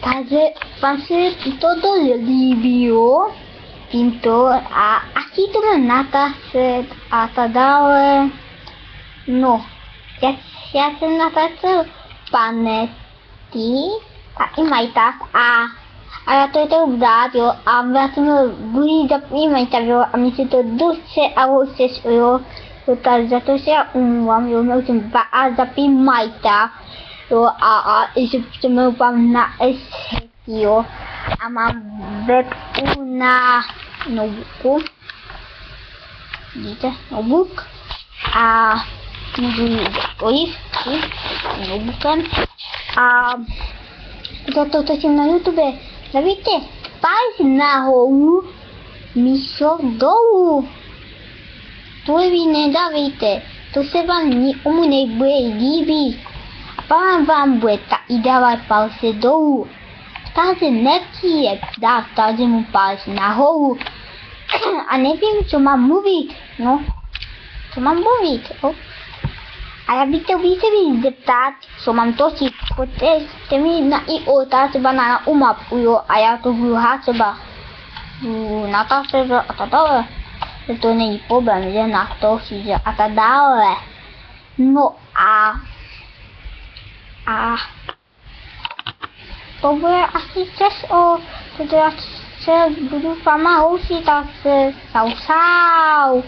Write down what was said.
Takže vám se toto líbí, jo? Tímto a asi to budeme natáčet a tak dále. No, já jsem natáčel panety a i Minecraft a já to chtěl dát, jo, a já jsem budu zapít Minecraft, jo, a mi se to dost a dost, jo, takže za to se já umluvám, jo, měl jsem zapít Minecraft, jo, a ještě přemlouvám na SHT, jo, a mám webku na notebooku, vidíte, notebook, a můžu kdokoliv, notebookem, a za to točím na YouTube, zavíte palec nahoru, místo dolů, to vy nedavíte, to se vám nikomu nebude líbit, a pak vám bude taky dávat palce dolů, takže nechci dát každému palec nahoru, a nevím, co mám mluvit, no, co mám mluvit, jo. A já bych to více zeptat, co mám točit, protože mi na i třeba na umapu, jo, a já to budu hrát třeba na taste a tak dále. To není problém, že na to že a tak dále. No a to bude asi všechno, protože já se budu s váma housit a se sau.